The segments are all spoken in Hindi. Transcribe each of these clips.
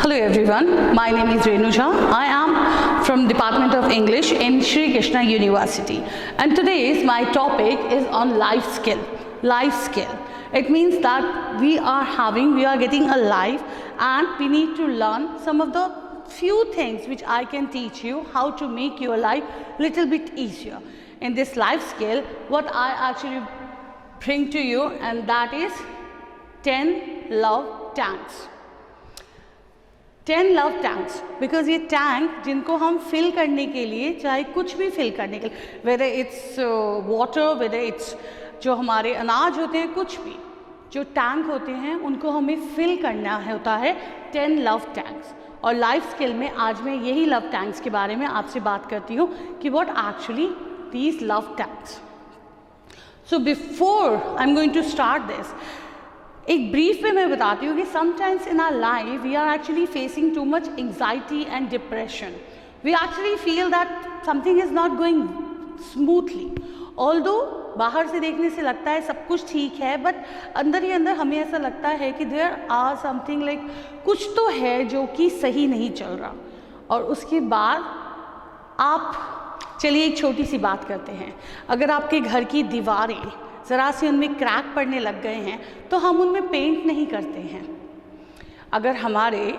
Hello everyone, my name is Renuja. I am from Department of English in Sri Krishna University, and today's my topic is on life skill. Life skill. It means that we are getting a life and we need to learn some of the few things which I can teach you how to make your life little bit easier. In this life skill, what I actually bring to you, and that is 10 love tanks. 10 love tanks, because ये टैंक जिनको हम फिल करने के लिए, चाहे कुछ भी फिल करने के लिए, whether it's water, whether it's जो हमारे अनाज होते हैं, कुछ भी जो टैंक होते हैं उनको हमें फिल करना होता है 10 लव टैंक्स. और लाइफ स्किल में आज मैं यही लव टैंक्स के बारे में आपसे बात करती हूँ कि what actually these love tanks. So before I am going to start this, एक ब्रीफ में मैं बताती हूँ कि sometimes in our life we are actually facing too much anxiety and depression. We actually feel that something is not going smoothly. Although बाहर से देखने से लगता है सब कुछ ठीक है, बट अंदर ही अंदर हमें ऐसा लगता है कि देयर आर समथिंग लाइक कुछ तो है जो कि सही नहीं चल रहा. और उसके बाद आप चलिए एक छोटी सी बात करते हैं. अगर आपके घर की दीवारें ज़रा से उनमें क्रैक पड़ने लग गए हैं तो हम उनमें पेंट नहीं करते हैं. अगर हमारे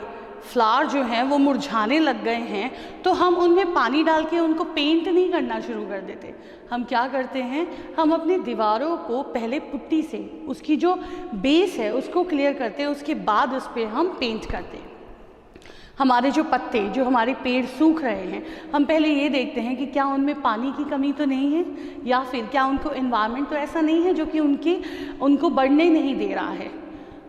फ्लावर जो हैं वो मुरझाने लग गए हैं तो हम उनमें पानी डाल के उनको पेंट नहीं करना शुरू कर देते. हम क्या करते हैं, हम अपनी दीवारों को पहले पुट्टी से उसकी जो बेस है उसको क्लियर करते हैं, उसके बाद उस पर हम पेंट करते हैं. हमारे जो पत्ते, जो हमारे पेड़ सूख रहे हैं, हम पहले ये देखते हैं कि क्या उनमें पानी की कमी तो नहीं है, या फिर क्या उनको एनवायरनमेंट तो ऐसा नहीं है जो कि उनको बढ़ने नहीं दे रहा है.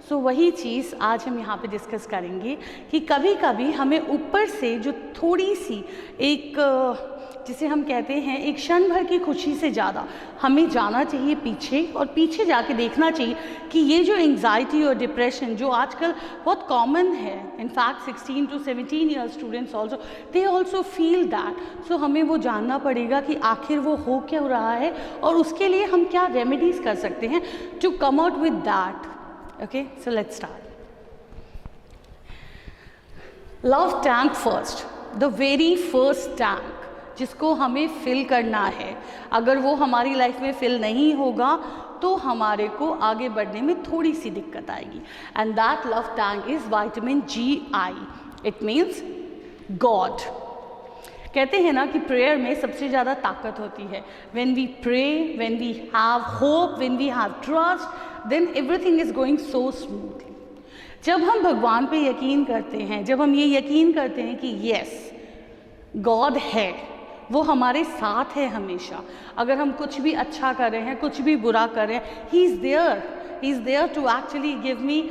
सो वही चीज़ आज हम यहाँ पे डिस्कस करेंगे कि कभी कभी हमें ऊपर से जो थोड़ी सी एक जिसे हम कहते हैं एक क्षण भर की खुशी से ज़्यादा हमें जाना चाहिए पीछे, और पीछे जाके देखना चाहिए कि ये जो एंग्जाइटी और डिप्रेशन जो आजकल बहुत कॉमन है, in fact 16 to 17 year students also they also feel that. So हमें वो जानना पड़ेगा कि आखिर वो हो क्या रहा है और उसके लिए हम क्या रेमेडीज़ कर सकते हैं to come out with that. Okay, so let's start. Love tank first, the very first tank जिसको हमें फिल करना है. अगर वो हमारी लाइफ में फिल नहीं होगा तो हमारे को आगे बढ़ने में थोड़ी सी दिक्कत आएगी. And that love tank is vitamin GI. It means God. कहते हैं ना कि प्रेयर में सबसे ज़्यादा ताकत होती है. When we pray, when we have hope, when we have trust, then everything is going so smoothly. जब हम भगवान पे यकीन करते हैं, जब हम ये यकीन करते हैं कि यस गॉड है, वो हमारे साथ है हमेशा, अगर हम कुछ भी अच्छा कर रहे हैं, कुछ भी बुरा कर रहे हैं, he is there to actually give me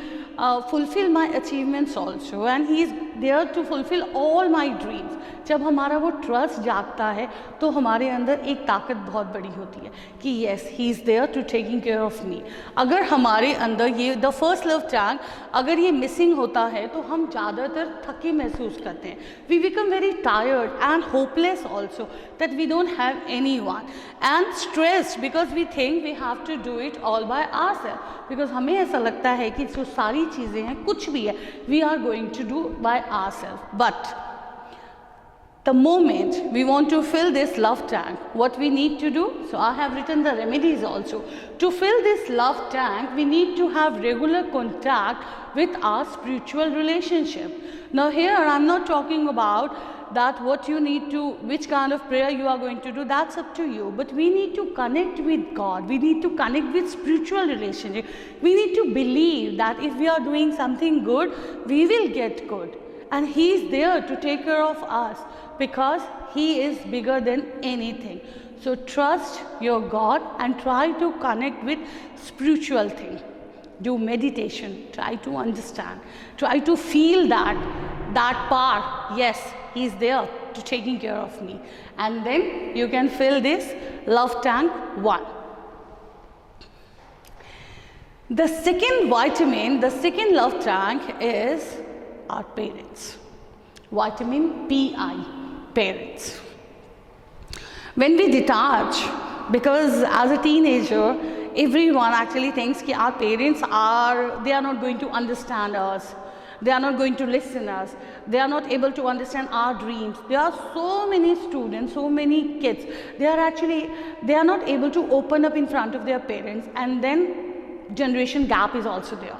fulfill my achievements also, and he is there to fulfill all my dreams. जब हमारा वो ट्रस्ट जागता है तो हमारे अंदर एक ताकत बहुत बड़ी होती है कि yes he is there to taking care of me. अगर हमारे अंदर ये the first love टैंक अगर ये मिसिंग होता है तो हम ज़्यादातर थके महसूस करते हैं. We become very tired and hopeless also, that we don't have anyone, and stressed because we think we have to do it all by ourselves. because हमें ऐसा लगता है कि जो सारी चीज़ें हैं, कुछ भी है, we are going to do by ourselves. But the moment we want to fill this love tank, what we need to do? So I have written the remedies also. To fill this love tank, we need to have regular contact with our spiritual relationship. Now here I'm not talking about that what you need to, which kind of prayer you are going to do, that's up to you. But we need to connect with God. We need to connect with spiritual relationship. We need to believe that if we are doing something good, we will get good. And He is there to take care of us because He is bigger than anything. So trust your God and try to connect with spiritual thing. Do meditation, try to understand, try to feel that part, yes, He is there to taking care of me. And then you can fill this love tank 1. The second vitamin, the second love tank is our parents. Vitamin PI, parents. When we detach, because as a teenager, everyone actually thinks that our parents are not going to understand us. They are not going to listen us. They are not able to understand our dreams. There are so many students, so many kids. They are not able to open up in front of their parents, and then generation gap is also there.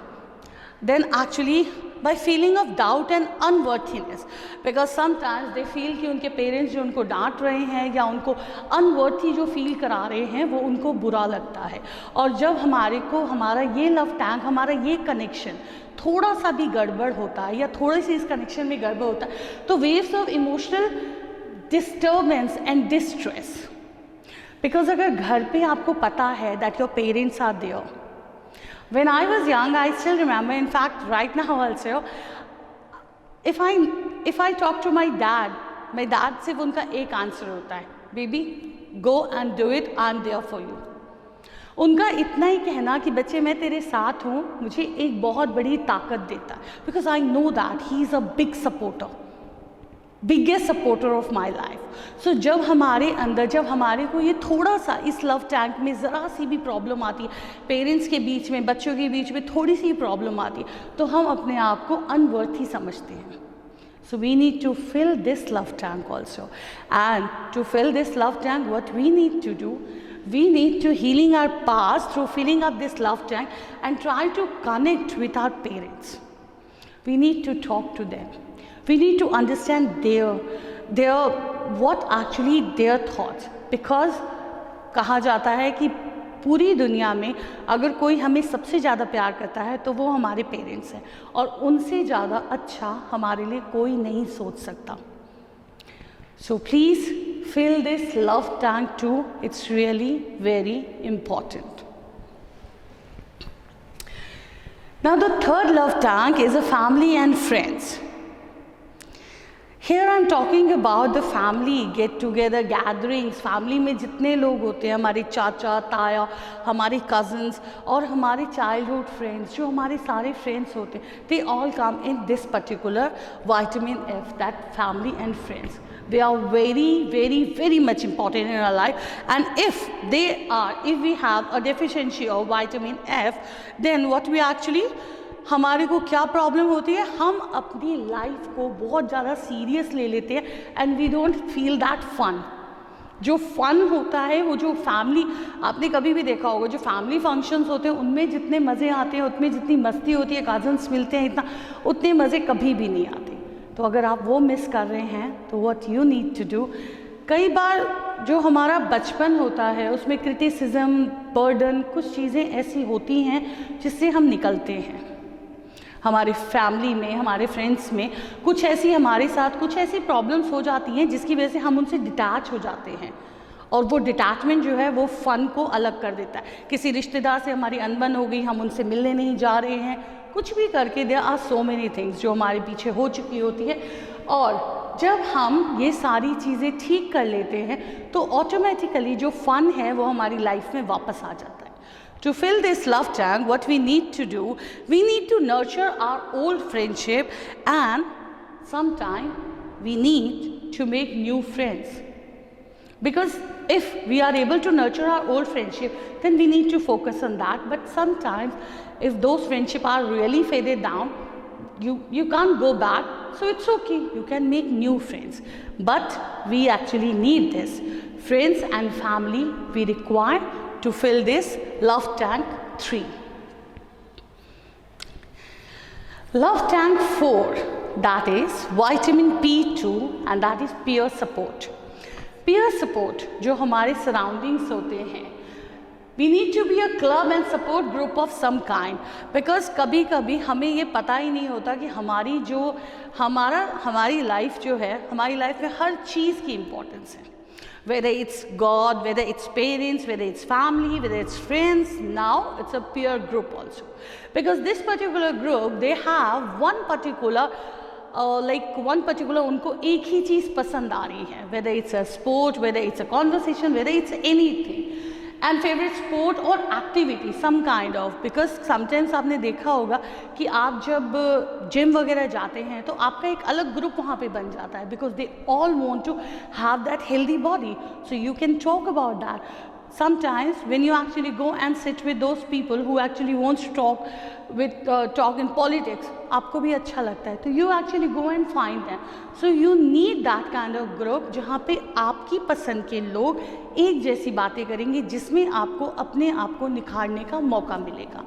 Then actually by feeling of doubt and unworthiness, because sometimes they feel कि उनके पेरेंट्स जो उनको डांट रहे हैं या उनको अनवर्थी जो फील करा रहे हैं वो उनको बुरा लगता है। और जब हमारा ये लव टैंक, हमारा ये कनेक्शन थोड़ा सा भी गड़बड़ होता है या थोड़ी सी इस कनेक्शन में गड़बड़ होता है तो waves of emotional disturbance and distress. Because अगर घर पे आपको पता है that your parents are there, when I was young, I still remember, in fact right now also, if I talk to my dad सिर्फ उनका एक आंसर होता है, baby go and do it, I am there for you. उनका इतना ही कहना कि बच्चे मैं तेरे साथ हूँ मुझे एक बहुत बड़ी ताकत देता है, because I know that he is a big supporter, biggest supporter of my life. So जब हमारे को ये थोड़ा सा इस लव टैंक में ज़रा सी भी प्रॉब्लम आती है, पेरेंट्स के बीच में, बच्चों के बीच में थोड़ी सी प्रॉब्लम आती है, तो हम अपने आप को अनवर्थी समझते हैं। So we need to fill this love tank also. And to fill this love tank, what we need to do, we need to healing our past through filling up this love tank and try to connect with our parents. We need to talk to them. We need to understand what actually their thoughts. Because कहा जाता है कि पूरी दुनिया में अगर कोई हमें सबसे ज़्यादा प्यार करता है तो वो हमारे पेरेंट्स हैं, और उनसे ज़्यादा अच्छा हमारे लिए कोई नहीं सोच सकता। So please fill this love tank too. It's really very important. Now the third love tank is a family and friends. Here I'm talking about the family get together gatherings. Family में जितने लोग होते हैं, हमारे चाचा ताया, हमारे कज़न्स और हमारे चाइल्डहुड फ्रेंड्स, जो हमारे सारे फ्रेंड्स होते हैं, they all come in this particular vitamin F, that family and friends. They are very, very, very much important in our life, and if we have a deficiency of vitamin F, then what we actually हमारे को क्या प्रॉब्लम होती है, हम अपनी लाइफ को बहुत ज़्यादा सीरियस ले लेते हैं and we don't feel that fun. जो फन होता है वो जो फैमिली, आपने कभी भी देखा होगा जो फैमिली फंक्शंस होते हैं उनमें जितने मज़े आते हैं, उतनी जितनी मस्ती होती है, कज़न्स मिलते हैं, उतने मज़े कभी भी नहीं आते। तो अगर आप वो मिस कर रहे हैं तो what you need to do, कई बार जो हमारा बचपन होता है उसमें क्रिटिसिज्म, बर्डन, कुछ चीज़ें ऐसी होती हैं जिससे हम निकलते हैं। हमारे फैमिली में, हमारे फ्रेंड्स में कुछ ऐसी प्रॉब्लम्स हो जाती हैं जिसकी वजह से हम उनसे डिटैच हो जाते हैं, और वो डिटैचमेंट जो है वो फ़न को अलग कर देता है। किसी रिश्तेदार से हमारी अनबन हो गई, हम उनसे मिलने नहीं जा रहे हैं, कुछ भी करके there are so many things जो हमारे पीछे हो चुकी होती है, और जब हम ये सारी चीज़ें ठीक कर लेते हैं तो ऑटोमेटिकली जो फ़न है वो हमारी लाइफ में वापस आ जाता है। To fill this love tank, what we need to do, we need to nurture our old friendship, and sometimes we need to make new friends. Because if we are able to nurture our old friendship, then we need to focus on that. But sometimes if those friendships are really faded down, you can't go back, so it's okay, you can make new friends. But we actually need this. Friends and family we require to fill this love tank 3. Love tank 4, that is vitamin P2, and that is peer support. Peer support जो हमारे surroundings होते हैं, we need to be a club and support group of some kind, because कभी कभी हमें ये पता ही नहीं होता कि हमारी लाइफ जो है, हमारी लाइफ में हर चीज़ की इम्पोर्टेंस है, whether it's God, whether it's parents, whether it's family, whether it's friends. Now it's a peer group also, because this particular group, they have one particular उनको एक ही चीज़ पसंद आ रही है, whether it's a sport, whether it's a conversation, whether it's anything, and favorite sport or activity some kind of. Because sometimes आपने देखा होगा कि आप जब जिम वगैरह जाते हैं तो आपका एक अलग ग्रुप वहाँ पे बन जाता है, because they all want to have that healthy body, so you can talk about that. sometimes when you actually go and sit with those people who actually wants to talk in politics, आपको भी अच्छा लगता है, तो you actually go and find them. So you need that kind of group जहाँ पे आपकी पसंद के लोग एक जैसी बातें करेंगे, जिसमें आपको अपने आप को निखारने का मौका मिलेगा.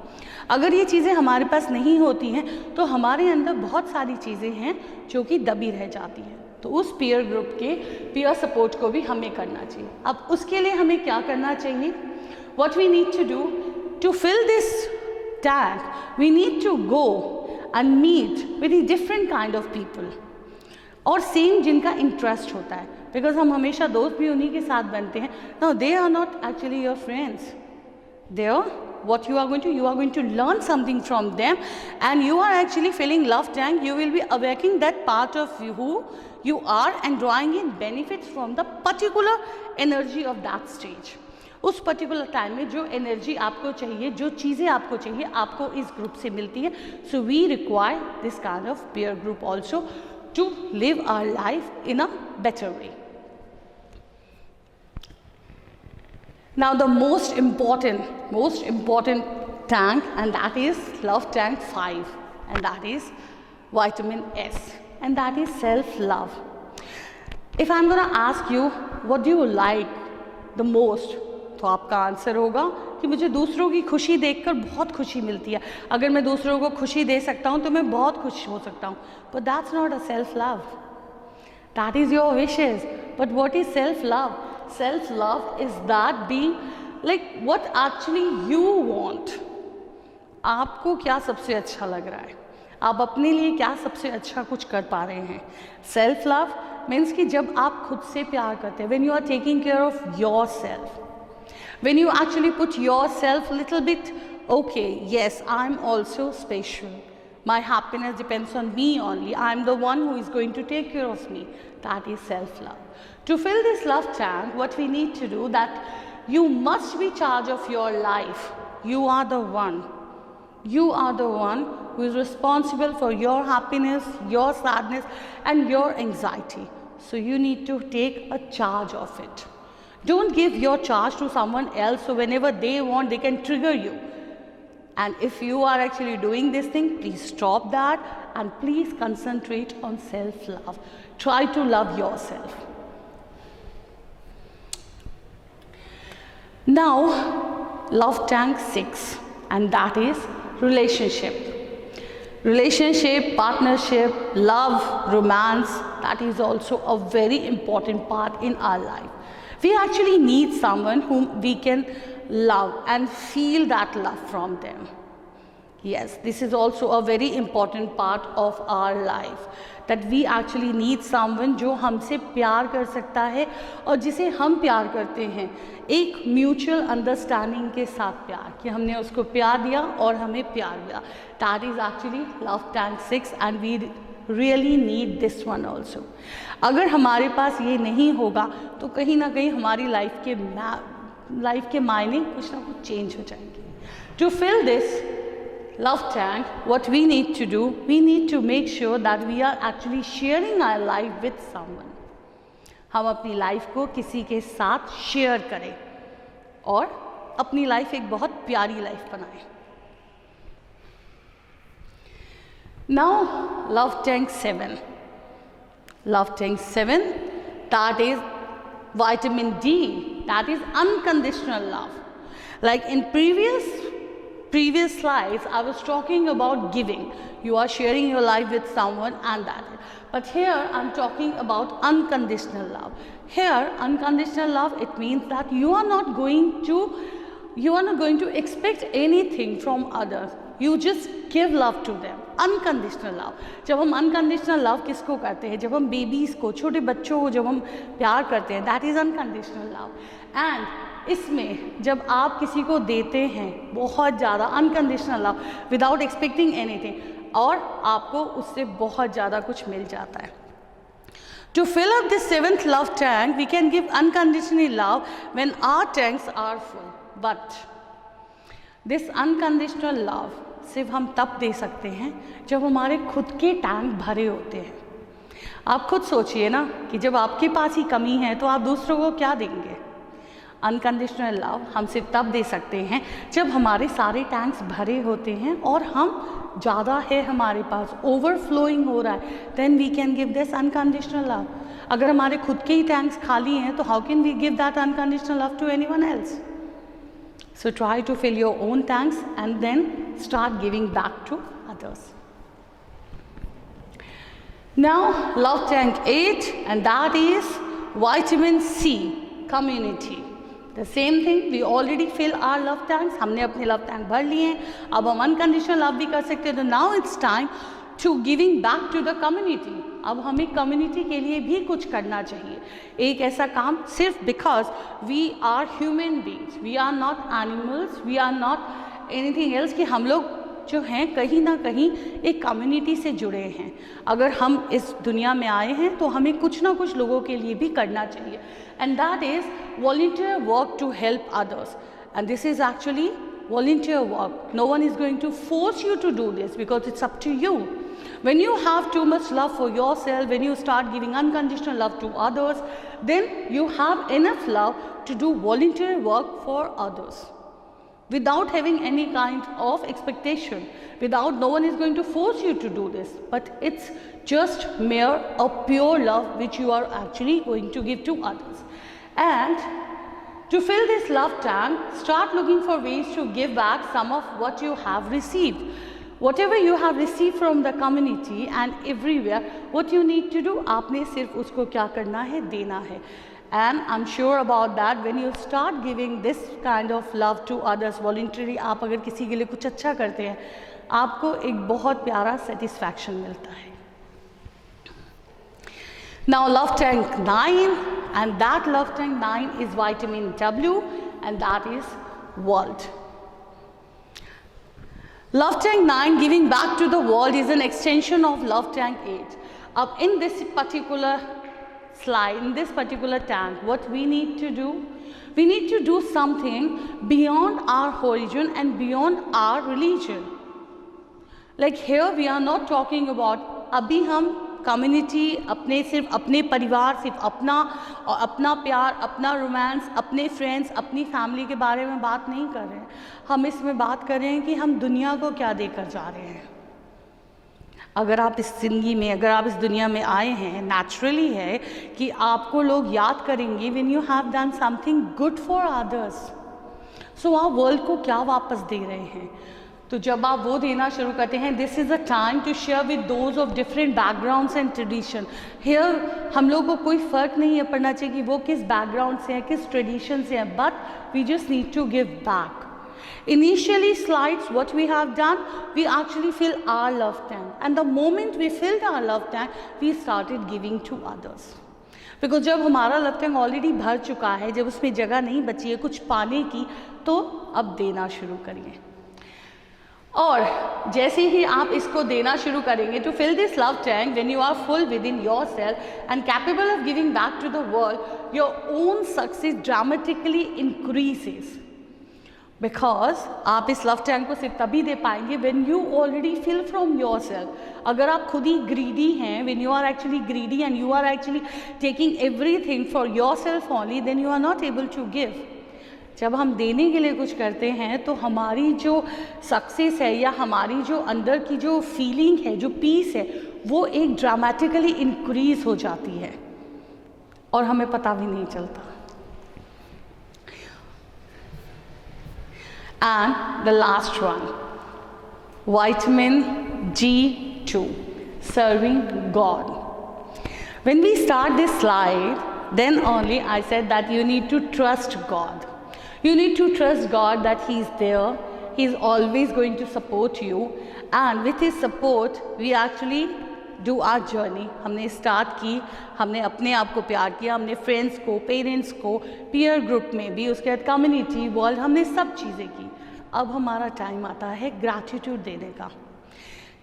अगर ये चीज़ें हमारे पास नहीं होती हैं तो हमारे अंदर बहुत सारी चीज़ें हैं जो कि दबी रह जाती हैं. तो उस पीयर ग्रुप के पीयर सपोर्ट को भी हमें करना चाहिए. अब उसके लिए हमें क्या करना चाहिए? What we need to do to fill this tank, we need to go and meet with the different kind of people और सेम जिनका इंटरेस्ट होता है, बिकॉज हम हमेशा दोस्त भी उन्हीं के साथ बनते हैं. Now they are not actually your friends. They are what you are going to learn something from them, and you are actually filling love tank. You will be awakening that part of you who you are and drawing in benefits from the particular energy of that stage. उस पर्टिकुलर टाइम में जो एनर्जी आपको चाहिए, जो चीज़ें आपको चाहिए, आपको इस ग्रुप से मिलती है. So we require this kind of peer group also to live our life in a better way. Now the most important tank, and that is love tank 5, and that is vitamin S, and that is self-love. If I'm going to ask you what do you like the most, तो आपका आंसर होगा कि मुझे दूसरों की खुशी देखकर बहुत खुशी मिलती है. अगर मैं दूसरों को खुशी दे सकता हूँ तो मैं बहुत खुश हो सकता हूँ. But that's not a self-love. That is your wishes. But what is self-love? Self-love is that being like what actually you want. आपको क्या सबसे अच्छा लग रहा है, आप अपने लिए क्या सबसे अच्छा कुछ कर पा रहे हैं. Self-love means कि जब आप खुद से प्यार करते हैं, when you are taking care of yourself, when you actually put yourself a little bit, okay, yes, I'm also special. My happiness depends on me only. I'm the one who is going to take care of me. That is self-love. To fill this love tank, what we need to do, that you must be charge of your life. You are the one. You are the one who is responsible for your happiness, your sadness, and your anxiety. So you need to take a charge of it. Don't give your charge to someone else, so whenever they want, they can trigger you. And if you are actually doing this thing, please stop that and please concentrate on self-love. Try to love yourself. Now, love tank 6, and that is relationship. Relationship, partnership, love, romance, that is also a very important part in our life. We actually need someone whom we can love and feel that love from them. Yes, this is also a very important part of our life, that we actually need someone जो हमसे प्यार कर सकता है और जिसे हम प्यार करते हैं, एक म्यूचुअल अंडरस्टैंडिंग के साथ प्यार, कि हमने उसको प्यार दिया और हमें प्यार मिला. That is actually love tank 6, and we really need this one also. अगर हमारे पास ये नहीं होगा तो कहीं ना कहीं हमारी लाइफ के मायने कुछ ना कुछ चेंज हो जाएंगे. To fill this love tank, what we need to do, we need to make sure that we are actually sharing our life with someone. हम अपनी लाइफ को किसी के साथ शेयर करें और अपनी लाइफ एक बहुत प्यारी लाइफ बनाएं. Now, love tank 7. Love tank 7, that is vitamin D, that is unconditional love. Like in previous slides, I was talking about giving. You are sharing your life with someone and that. But here I'm talking about unconditional love. Here, unconditional love, it means that you are not going to expect anything from others. You just give love to them. Unconditional love. जब हम अनकंडीशनल लव किसको करते हैं, जब हम बेबीज़ को, छोटे बच्चों को जब हम प्यार करते हैं, that is unconditional love. And इसमें जब आप किसी को देते हैं बहुत ज़्यादा unconditional love without expecting anything, और आपको उससे बहुत ज़्यादा कुछ मिल जाता है. To fill up this 7th love tank, we can give unconditional love when our tanks are full. But this unconditional love सिर्फ हम तब दे सकते हैं जब हमारे खुद के टैंक भरे होते हैं. आप खुद सोचिए ना कि जब आपके पास ही कमी है तो आप दूसरों को क्या देंगे. अनकंडीशनल लव हम सिर्फ तब दे सकते हैं जब हमारे सारे टैंक्स भरे होते हैं और हम ज़्यादा है हमारे पास, ओवरफ्लोइंग हो रहा है, then we can give this unconditional love. अगर हमारे खुद के ही टैंक्स खाली हैं तो how can we give that unconditional love to anyone else? So try to fill your own tanks and then start giving back to others. Now love tank 8, and that is vitamin C, community. The same thing, we already fill our love tanks. हमने अपने love tank भर लिए हैं, अब हम unconditional love भी कर सकते हैं. तो now it's time to giving back to the community. अब हमें कम्युनिटी के लिए भी कुछ करना चाहिए, एक ऐसा काम सिर्फ because we are human beings, we are not animals, we are not anything else, कि हम लोग जो हैं कहीं ना कहीं एक कम्युनिटी से जुड़े हैं. अगर हम इस दुनिया में आए हैं तो हमें कुछ ना कुछ लोगों के लिए भी करना चाहिए, and that is volunteer work to help others. And this is actually volunteer work. No one is going to force you to do this because it's up to you. When you have too much love for yourself, when you start giving unconditional love to others, then you have enough love to do volunteer work for others without having any kind of expectation, without, no one is going to force you to do this, but it's just mere a pure love which you are actually going to give to others. And to fill this love tank, start looking for ways to give back some of what you have received. Whatever you have received from the community and everywhere, what you need to do, आपने सिर्फ उसको क्या करना है, देना है. And I'm sure about that when you start giving this kind of love to others voluntarily, आप अगर किसी के लिए कुछ अच्छा करते हैं, आपको एक बहुत प्यारा satisfaction मिलता है. Now love tank 9, and that love tank 9 is vitamin W, and that is world. Love tank 9 giving back to the world is an extension of love tank 8. Up in this particular slide, in this particular tank, what we need to do? We need to do something beyond our origin and beyond our religion. Like here we are not talking about अभी हम कम्युनिटी, अपने सिर्फ अपने परिवार, सिर्फ अपना प्यार, अपना रोमांस, अपने फ्रेंड्स, अपनी फैमिली के बारे में बात नहीं कर रहे हैं. हम इसमें बात कर रहे हैं कि हम दुनिया को क्या देकर जा रहे हैं. अगर आप इस ज़िंदगी में, अगर आप इस दुनिया में आए हैं, नेचुरली है कि आपको लोग याद करेंगे when you have done something good for others. So आप वर्ल्ड को क्या वापस दे रहे हैं. तो जब आप वो देना शुरू करते हैं, this is a time to share with those of different backgrounds and tradition. Here हम लोग को कोई फ़र्क नहीं है पड़ना चाहिए कि वो किस बैकग्राउंड से हैं, किस ट्रेडिशन से हैं, but we just need to give back. Initially slides, what we have done, we actually fill our love tank, and the moment we filled our love tank, we started giving to others. Because जब हमारा लव टैंक ऑलरेडी भर चुका है, जब उसमें जगह नहीं बची है कुछ पाने की, तो अब देना शुरू करिए. और जैसे ही आप इसको देना शुरू करेंगे, to fill this love tank, when you are full with in yourself and capable of giving back to the world, your own success dramatically increases. Because आप इस लव टैंक को सिर्फ तभी दे पाएंगे when you already fill from yourself. अगर आप खुद ही ग्रीडी हैं, when you are actually greedy and you are actually taking everything for yourself only, then you are not able to give. जब हम देने के लिए कुछ करते हैं तो हमारी जो सक्सेस है या हमारी जो अंदर की जो फीलिंग है, जो पीस है, वो एक ड्रामेटिकली इंक्रीज हो जाती है और हमें पता भी नहीं चलता. And the last one, vitamin G2, serving God. When we start this slide, then only I said that you need to trust God. You need to trust God that He is there. He is always going to support you, and with His support we actually do our journey. हमने स्टार्ट की, हमने अपने आप को प्यार किया, हमने फ्रेंड्स को, पेरेंट्स को, पीयर ग्रुप में भी, उसके बाद कम्युनिटी, वर्ल्ड, हमने सब चीज़ें की. अब हमारा टाइम आता है ग्रैटिट्यूड देने का.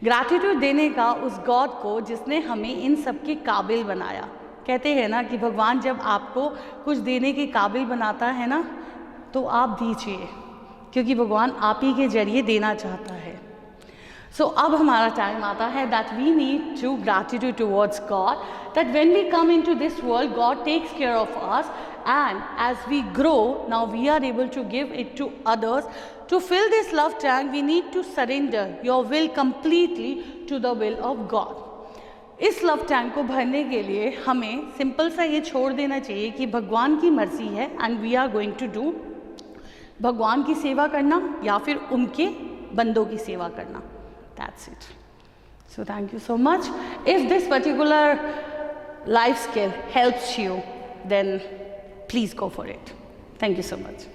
ग्रैटिट्यूड देने का उस गॉड को जिसने हमें इन सब के काबिल बनाया. कहते हैं ना कि भगवान जब आपको कुछ देने के काबिल बनाता है ना, तो आप दीजिए, क्योंकि भगवान आप ही के जरिए देना चाहता है. So अब हमारा टाइम आता है that we need to gratitude towards God, that when we come into this world, God takes care of us, and as we grow, now we are able to give it to others. To fill this love tank, we need to surrender your will completely to the will of God. इस लव टैंक को भरने के लिए हमें सिंपल सा ये छोड़ देना चाहिए कि भगवान की मर्जी है and we are going to do भगवान की सेवा करना या फिर उनके बंदों की सेवा करना. That's it. So thank you so much. If this particular life skill helps you, then please go for it. Thank you so much.